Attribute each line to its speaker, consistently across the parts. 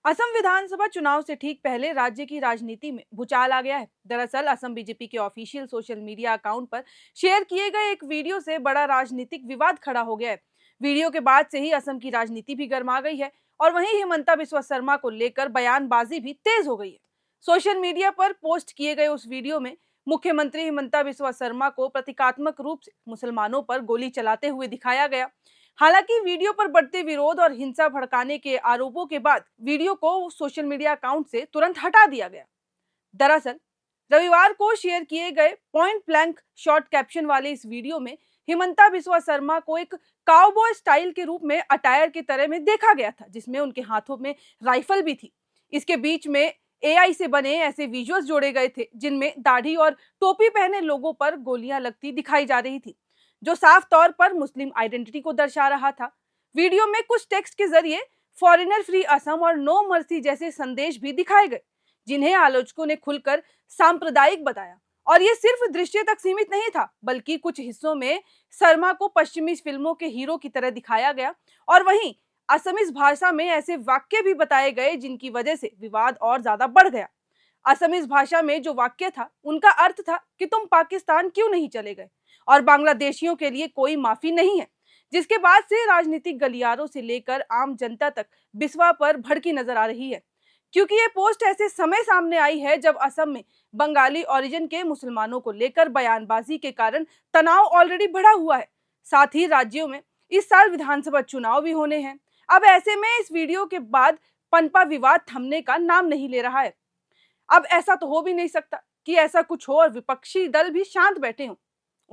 Speaker 1: असम विधानसभा चुनाव से ठीक पहले राज्य की राजनीति में भूचाल आ गया है। दरअसल असम बीजेपी के ऑफिशियल सोशल मीडिया अकाउंट पर शेयर किए गए एक वीडियो से बड़ा राजनीतिक विवाद खड़ा हो गया है। वीडियो के बाद से ही असम की राजनीति भी गर्मा गई है और वहीं हिमंता बिस्वा शर्मा को लेकर बयानबाजी भी तेज हो गई है। सोशल मीडिया पर पोस्ट किए गए उस वीडियो में मुख्यमंत्री हिमंता बिस्वा शर्मा को प्रतीकात्मक रूप से मुसलमानों पर गोली चलाते हुए दिखाया गया। हालांकि वीडियो पर बढ़ते विरोध और हिंसा भड़काने के आरोपों के बाद वीडियो को सोशल मीडिया अकाउंट से तुरंत हटा दिया गया। दरअसल रविवार को शेयर किए गए पॉइंट ब्लैंक शॉर्ट कैप्शन वाले इस वीडियो में हिमंता बिस्वा शर्मा को एक काउबॉय स्टाइल के रूप में अटायर की तरह में देखा गया था, जिसमें उनके हाथों में राइफल भी थी। इसके बीच में एआई से बने ऐसे विजुअल्स जोड़े गए थे जिनमें दाढ़ी और टोपी पहने लोगों पर गोलियां लगती दिखाई जा रही थी, जो साफ तौर पर मुस्लिम आइडेंटिटी को दर्शा रहा था। वीडियो में कुछ टेक्स्ट के जरिए फॉरेनर फ्री असम और नो मर्सी जैसे संदेश भी दिखाए गए, जिन्हें आलोचकों ने खुलकर सांप्रदायिक बताया। और ये सिर्फ दृश्य तक सीमित नहीं था, बल्कि कुछ हिस्सों में शर्मा को पश्चिमी फिल्मों के हीरो की तरह दिखाया गया और वहीं असमीज भाषा में ऐसे वाक्य भी बताए गए जिनकी वजह से विवाद और ज्यादा बढ़ गया। असमीज भाषा में जो वाक्य था उनका अर्थ था कि तुम पाकिस्तान क्यों नहीं चले गए और बांग्लादेशियों के लिए कोई माफी नहीं है, जिसके बाद से राजनीतिक गलियारों से लेकर आम जनता तक बिस्वा पर भड़की नजर आ रही है। क्योंकि ये पोस्ट ऐसे समय सामने आई है जब असम में बंगाली ओरिजिन के मुसलमानों को लेकर बयानबाजी के कारण तनाव ऑलरेडी बढ़ा हुआ है। साथ ही राज्यों में इस साल विधानसभा चुनाव भी होने हैं। अब ऐसे में इस वीडियो के बाद पनपा विवाद थमने का नाम नहीं ले रहा है। अब ऐसा तो हो भी नहीं सकता कि ऐसा कुछ हो और विपक्षी दल भी शांत बैठे हों।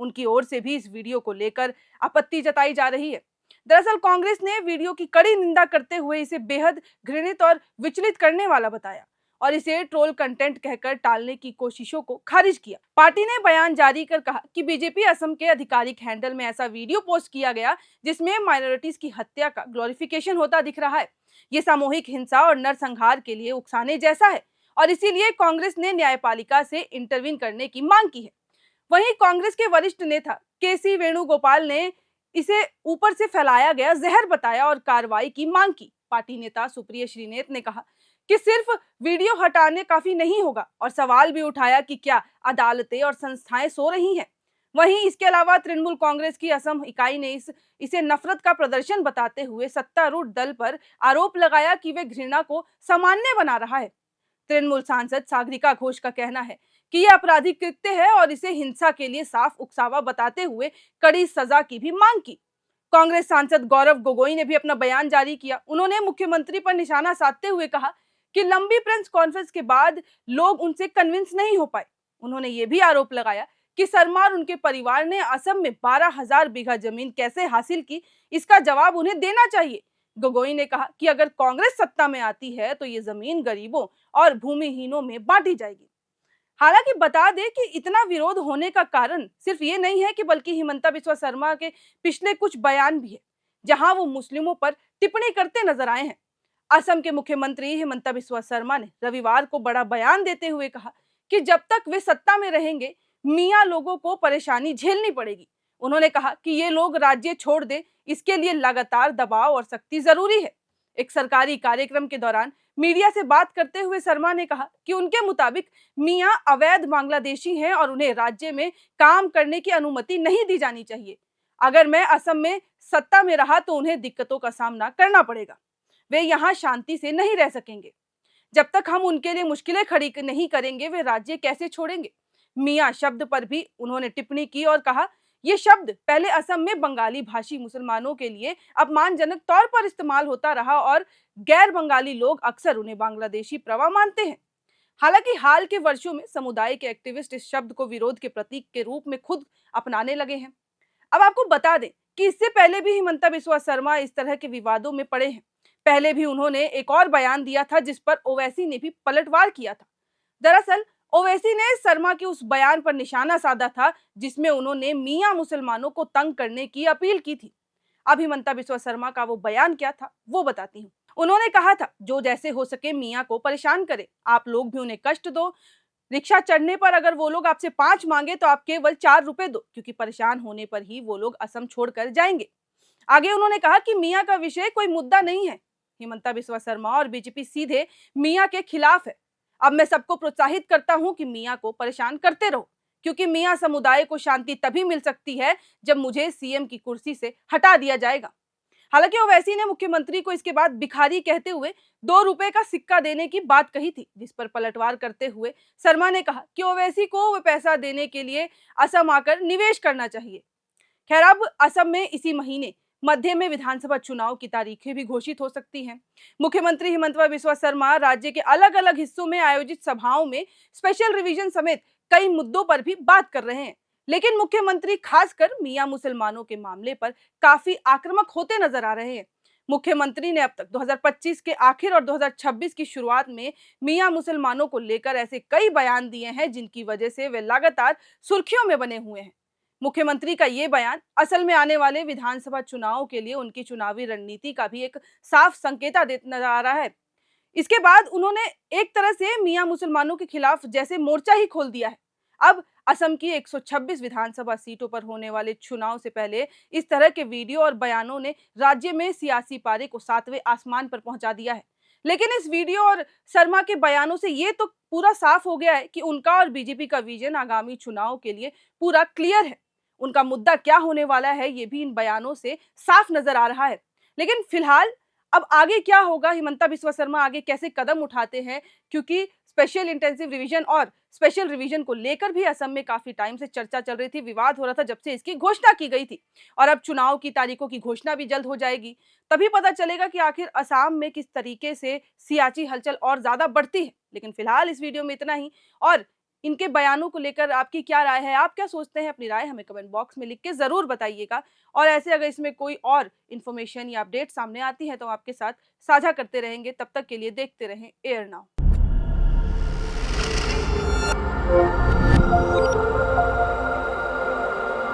Speaker 1: उनकी ओर से भी इस वीडियो को लेकर आपत्ति जताई जा रही है। दरअसल कांग्रेस ने वीडियो की कड़ी निंदा करते हुए इसे बेहद घृणित और विचलित करने वाला बताया और इसे ट्रोल कंटेंट कहकर टालने की कोशिशों को खारिज किया। पार्टी ने बयान जारी कर कहा कि बीजेपी असम के आधिकारिक हैंडल में ऐसा वीडियो पोस्ट किया गया जिसमें माइनॉरिटीज की हत्या का ग्लोरिफिकेशन होता दिख रहा है। ये सामूहिक हिंसा और नरसंहार के लिए उकसाने जैसा है और इसीलिए कांग्रेस ने न्यायपालिका से इंटरवीन करने की मांग की है। वहीं कांग्रेस के वरिष्ठ नेता केसी वेणुगोपाल ने इसे ऊपर से फैलाया गया जहर बताया और कार्रवाई की मांग की। पार्टी नेता सुप्रिया श्रीनेत ने कहा कि सिर्फ वीडियो हटाने काफी नहीं होगा और सवाल भी उठाया कि क्या अदालतें और संस्थाएं सो रही हैं। वहीं इसके अलावा तृणमूल कांग्रेस की असम इकाई ने इसे नफरत का प्रदर्शन बताते हुए सत्तारूढ़ दल पर आरोप लगाया कि वे घृणा को सामान्य बना रहा है। तृणमूल सांसद सागरिका घोष का कहना है कि यह आपराधिक कृत्य है और इसे हिंसा के लिए साफ उकसावा बताते हुए कड़ी सजा की भी मांग की। कांग्रेस सांसद गौरव गोगोई ने भी अपना बयान जारी किया। उन्होंने मुख्यमंत्री पर निशाना साधते हुए कहा कि लंबी प्रेस कॉन्फ्रेंस के बाद लोग उनसे कन्विंस नहीं हो पाए। उन्होंने ये भी आरोप लगाया कि शर्मा और उनके परिवार ने असम में 12,000 बीघा जमीन कैसे हासिल की, इसका जवाब उन्हें देना चाहिए। गोगोई ने कहा कि अगर कांग्रेस सत्ता में आती है तो ये जमीन गरीबों और भूमिहीनों में बांटी जाएगी। हालांकि बता दें कि इतना विरोध होने का कारण सिर्फ ये नहीं है कि बल्कि हिमंता बिस्वा शर्मा के पिछले कुछ बयान भी है जहां वो मुस्लिमों पर टिप्पणी करते नजर आए हैं। असम के मुख्यमंत्री हिमंता बिस्वा शर्मा ने रविवार को बड़ा बयान देते हुए कहा कि जब तक वे सत्ता में रहेंगे मियां लोगों को परेशानी झेलनी पड़ेगी। उन्होंने कहा कि ये लोग राज्य छोड़ दे, इसके लिए लगातार दबाव और सख्ती जरूरी है। एक सरकारी कार्यक्रम के दौरान मीडिया से बात करते हुए शर्मा ने कहा कि उनके मुताबिक मियां अवैध बांग्लादेशी हैं और उन्हें राज्य में काम करने की अनुमति नहीं दी जानी चाहिए। अगर मैं असम में सत्ता में रहा तो उन्हें दिक्कतों का सामना करना पड़ेगा। वे यहाँ शांति से नहीं रह सकेंगे। जब तक हम उनके लिए मुश्किलें खड़ी नहीं करेंगे वे राज्य कैसे छोड़ेंगे। मियां शब्द पर भी उन्होंने टिप्पणी की और कहा ये शब्द पहले असम में बंगाली भाषी मुसलमानों के लिए अपमानजनक तौर पर इस्तेमाल होता रहा और गैर बंगाली लोग अक्सर उन्हें बांग्लादेशी प्रवा मानते हैं। हालांकि हाल के वर्षों में समुदाय के एक्टिविस्ट इस शब्द को विरोध के प्रतीक के रूप में खुद अपनाने लगे हैं। अब आपको बता दें कि इससे पहले भी हिमंता बिस्वा शर्मा इस तरह के विवादों में पड़े हैं। पहले भी उन्होंने एक और बयान दिया था जिस पर ओवैसी ने भी पलटवार किया था। दरअसल ओवैसी ने शर्मा के उस बयान पर निशाना साधा था जिसमें उन्होंने मियां मुसलमानों को तंग करने की अपील की थी। अब हिमंता बिस्वा शर्मा का वो बयान क्या था वो बताती हूँ। उन्होंने कहा था जो जैसे हो सके मियां को परेशान करे, आप लोग भी उन्हें कष्ट दो। रिक्शा चढ़ने पर अगर वो लोग आपसे 5 मांगे तो आप केवल 4 रुपए दो, क्योंकि परेशान होने पर ही वो लोग असम छोड़कर जाएंगे। आगे उन्होंने कहा कि मियां का विषय कोई मुद्दा नहीं है, हिमंता बिस्वा शर्मा और बीजेपी सीधे मियां के खिलाफ है। अब मैं सबको प्रोत्साहित करता हूं कि मियां को परेशान करते रहो, क्योंकि मियां समुदाय को शांति तभी मिल सकती है जब मुझे सीएम की कुर्सी से हटा दिया जाएगा। हालांकि ओवैसी ने मुख्यमंत्री को इसके बाद भिखारी कहते हुए 2 रुपए का सिक्का देने की बात कही थी, जिस पर पलटवार करते हुए शर्मा ने कहा कि ओवैसी को वह पैसा देने के लिए असम आकर निवेश करना चाहिए। खैर, अब असम में इसी महीने मध्य में विधानसभा चुनाव की तारीखें भी घोषित हो सकती हैं। मुख्यमंत्री हिमंता बिस्वा शर्मा राज्य के अलग अलग हिस्सों में आयोजित सभाओं में स्पेशल रिवीजन समेत कई मुद्दों पर भी बात कर रहे हैं, लेकिन मुख्यमंत्री खासकर मियां मुसलमानों के मामले पर काफी आक्रामक होते नजर आ रहे हैं। मुख्यमंत्री ने अब तक 2025 के आखिर और 2026 की शुरुआत में मियां मुसलमानों को लेकर ऐसे कई बयान दिए हैं जिनकी वजह से वे लगातार सुर्खियों में बने हुए हैं। मुख्यमंत्री का ये बयान असल में आने वाले विधानसभा चुनाव के लिए उनकी चुनावी रणनीति का भी एक साफ संकेत दे नजर आ रहा है। इसके बाद उन्होंने एक तरह से मियां मुसलमानों के खिलाफ जैसे मोर्चा ही खोल दिया है। अब असम की 126 विधानसभा सीटों पर होने वाले चुनाव से पहले इस तरह के वीडियो और बयानों ने राज्य में सियासी पारे को 7वें आसमान पर पहुंचा दिया है। लेकिन इस वीडियो और शर्मा के बयानों से ये तो पूरा साफ हो गया है कि उनका और बीजेपी का विजन आगामी चुनाव के लिए पूरा क्लियर है। उनका मुद्दा क्या होने वाला है ये भी इन बयानों से साफ नजर आ रहा है। लेकिन फिलहाल अब आगे क्या होगा, हिमंता बिस्वा शर्मा आगे कैसे कदम उठाते हैं, क्योंकि स्पेशल इंटेंसिव रिवीजन और स्पेशल रिवीजन को लेकर भी असम में काफी टाइम से चर्चा चल रही थी, विवाद हो रहा था जब से इसकी घोषणा की गई थी। और अब चुनाव की तारीखों की घोषणा भी जल्द हो जाएगी, तभी पता चलेगा कि आखिर असम में किस तरीके से सियासी हलचल और ज्यादा बढ़ती है। लेकिन फिलहाल इस वीडियो में इतना ही। और इनके बयानों को लेकर आपकी क्या राय है, आप क्या सोचते हैं, अपनी राय हमें कमेंट बॉक्स में लिख के जरूर बताइएगा। और ऐसे अगर इसमें कोई और इन्फॉर्मेशन या अपडेट सामने आती है तो आपके साथ साझा करते रहेंगे। तब तक के लिए देखते रहें एयर नाउ।